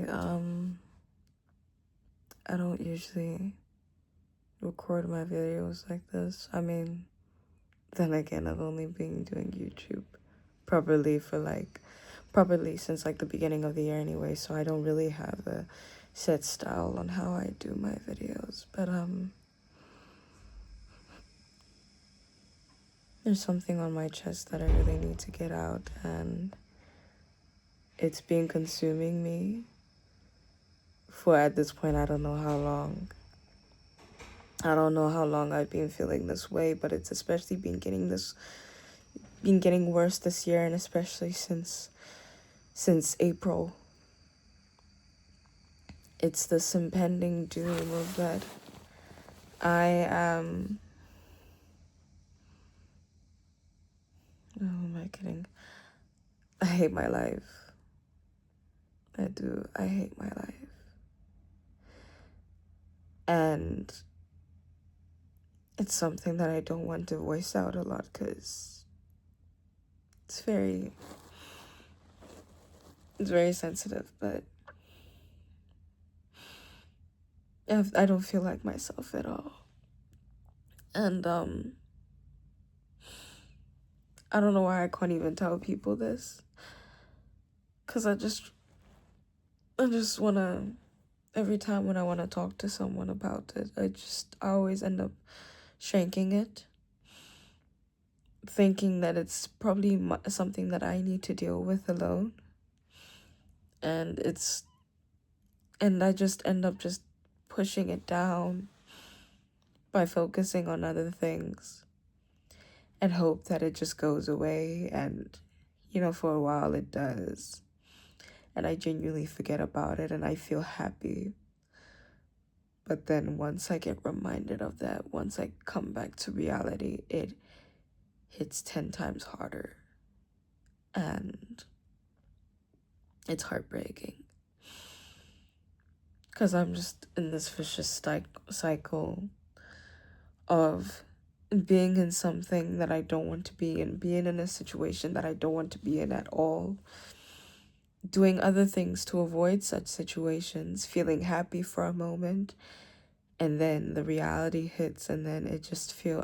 I don't usually record my videos like this. I mean, then again, I've only been doing YouTube properly since like the beginning of the year anyway, so I don't really have a set style on how I do my videos. But there's something on my chest that I really need to get out, and it's been consuming me for, at this point, I don't know how long. I don't know how long I've been feeling this way, but it's especially been getting worse this year, and especially since April. It's this impending doom of that I am. Oh, am I kidding? I hate my life. I do. I hate my life. And it's something that I don't want to voice out a lot because it's very sensitive, but I don't feel like myself at all. And I don't know why I can't even tell people this, because I just want to, every time when I want to talk to someone about it, I always end up shrinking it, thinking that it's probably something that I need to deal with alone. And I just end up just pushing it down by focusing on other things and hope that it just goes away. And, for a while it does. And I genuinely forget about it and I feel happy. But then once I get reminded of that, once I come back to reality, it hits 10 times harder. And it's heartbreaking. Because I'm just in this vicious cycle of being in something that I don't want to be in, being in a situation that I don't want to be in at all, doing other things to avoid such situations, feeling happy for a moment, and then the reality hits, and then I just feel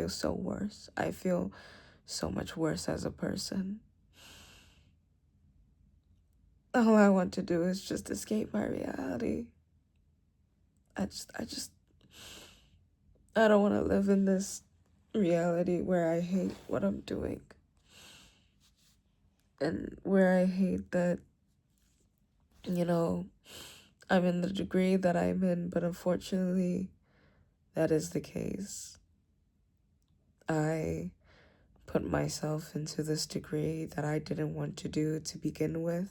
so worse. I feel so much worse as a person. All I want to do is just escape my reality. I don't want to live in this reality where I hate what I'm doing. And where I hate that, I'm in the degree that I'm in, but unfortunately, that is the case. I put myself into this degree that I didn't want to do to begin with.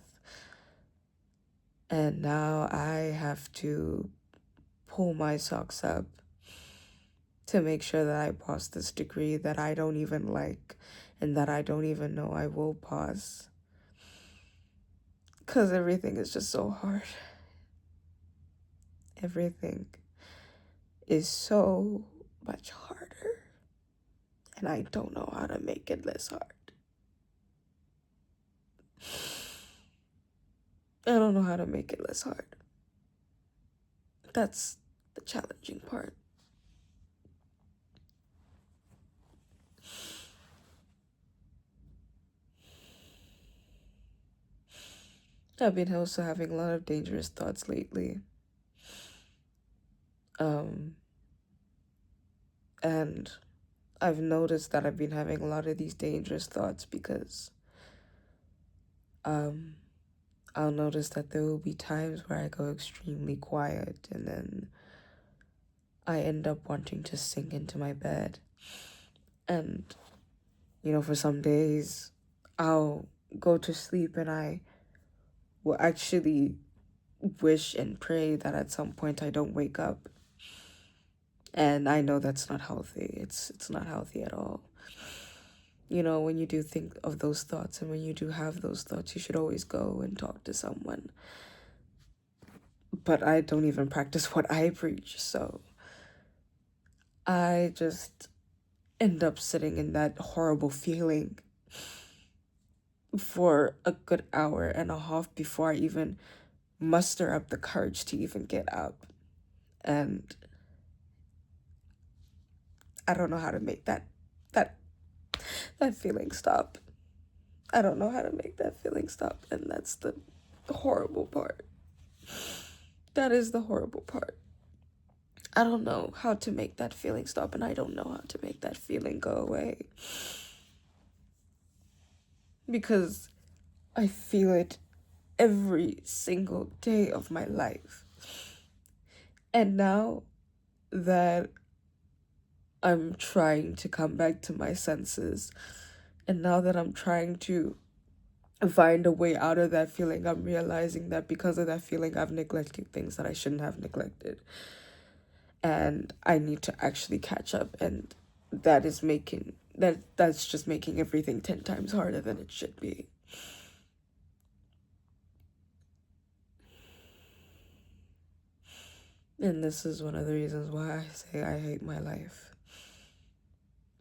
And now I have to pull my socks up to make sure that I pass this degree that I don't even like and that I don't even know I will pass. Because everything is just so hard. Everything is so much harder. And I don't know how to make it less hard. I don't know how to make it less hard. That's the challenging part. I've been also having a lot of dangerous thoughts lately. And I've noticed that I've been having a lot of these dangerous thoughts because I'll notice that there will be times where I go extremely quiet and then I end up wanting to sink into my bed. And, for some days I'll go to sleep and I will actually wish and pray that at some point I don't wake up. And I know that's not healthy. It's not healthy at all. When you do think of those thoughts and when you do have those thoughts, you should always go and talk to someone. But I don't even practice what I preach, so I just end up sitting in that horrible feeling for a good hour and a half before I even muster up the courage to even get up. And I don't know how to make that feeling stop. I don't know how to make that feeling stop, and that's the horrible part. That is the horrible part. I don't know how to make that feeling stop, and I don't know how to make that feeling go away. Because I feel it every single day of my life. And now that I'm trying to come back to my senses, and now that I'm trying to find a way out of that feeling, I'm realizing that because of that feeling, I've neglected things that I shouldn't have neglected. And I need to actually catch up, and that's just making everything 10 times harder than it should be. And this is one of the reasons why I say I hate my life.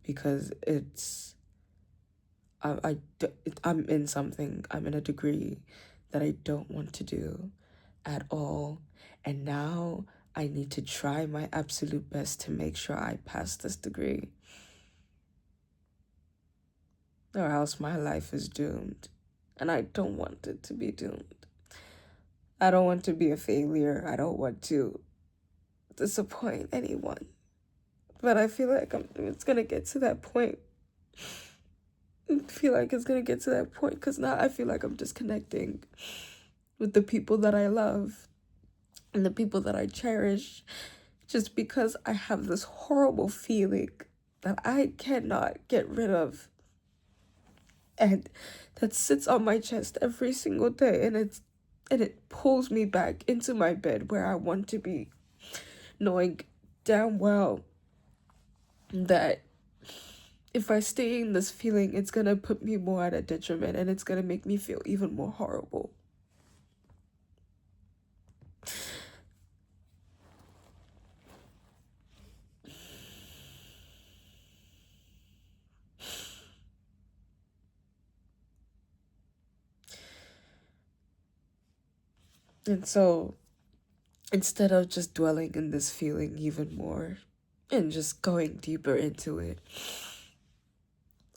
Because I'm in something, I'm in a degree that I don't want to do at all. And now I need to try my absolute best to make sure I pass this degree. Or else my life is doomed. And I don't want it to be doomed. I don't want to be a failure. I don't want to disappoint anyone. But I feel like it's going to get to that point. I feel like it's going to get to that point because now I feel like I'm disconnecting with the people that I love and the people that I cherish, just because I have this horrible feeling that I cannot get rid of, and that sits on my chest every single day, and it pulls me back into my bed where I want to be, knowing damn well that if I stay in this feeling, it's gonna put me more at a detriment, and it's gonna make me feel even more horrible. And so, instead of just dwelling in this feeling even more and just going deeper into it,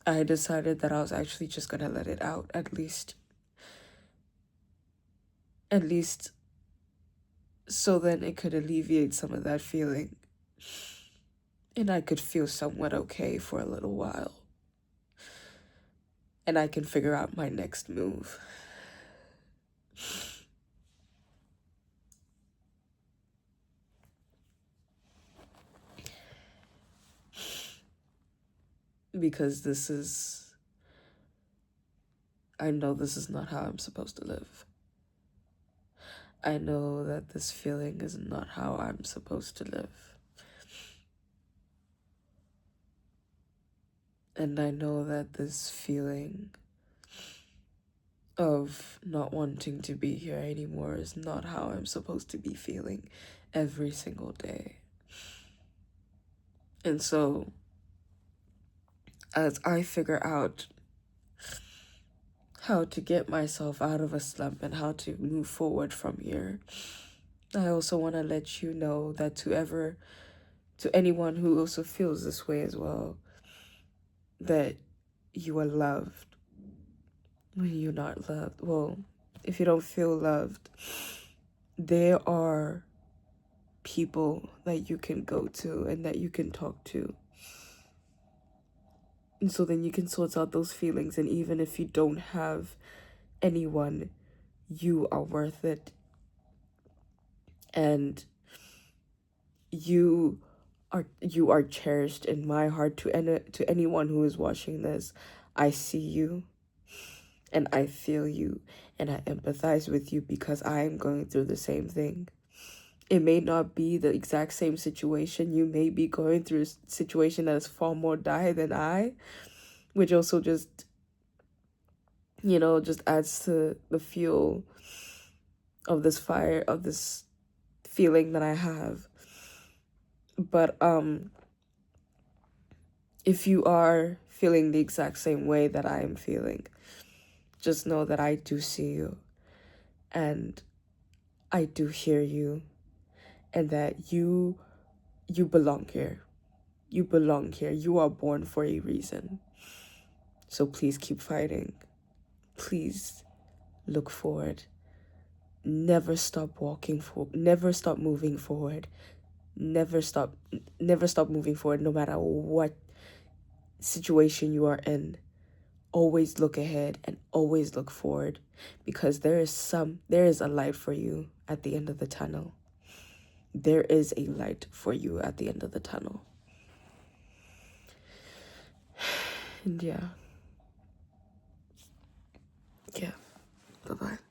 I decided that I was actually just gonna let it out, at least so then it could alleviate some of that feeling, and I could feel somewhat okay for a little while, and I can figure out my next move. Because I know this is not how I'm supposed to live. I know that this feeling is not how I'm supposed to live. And I know that this feeling of not wanting to be here anymore is not how I'm supposed to be feeling every single day. And so, as I figure out how to get myself out of a slump and how to move forward from here, I also want to let you know that to anyone who also feels this way as well, that you are loved when you're not loved. Well, if you don't feel loved, there are people that you can go to and that you can talk to. And so then you can sort out those feelings. And even if you don't have anyone, you are worth it. And you are cherished in my heart. To anyone who is watching this, I see you and I feel you and I empathize with you, because I am going through the same thing. It may not be the exact same situation. You may be going through a situation that is far more dire than I, which also just adds to the fuel of this fire, of this feeling that I have. But if you are feeling the exact same way that I am feeling, just know that I do see you. And I do hear you, and that you belong here. You belong here. You are born for a reason. So please keep fighting. Please look forward. Never stop never stop moving forward. Never stop moving forward, no matter what situation you are in. Always look ahead and always look forward, because there is a light for you at the end of the tunnel. There is a light for you at the end of the tunnel. And yeah. Bye-bye.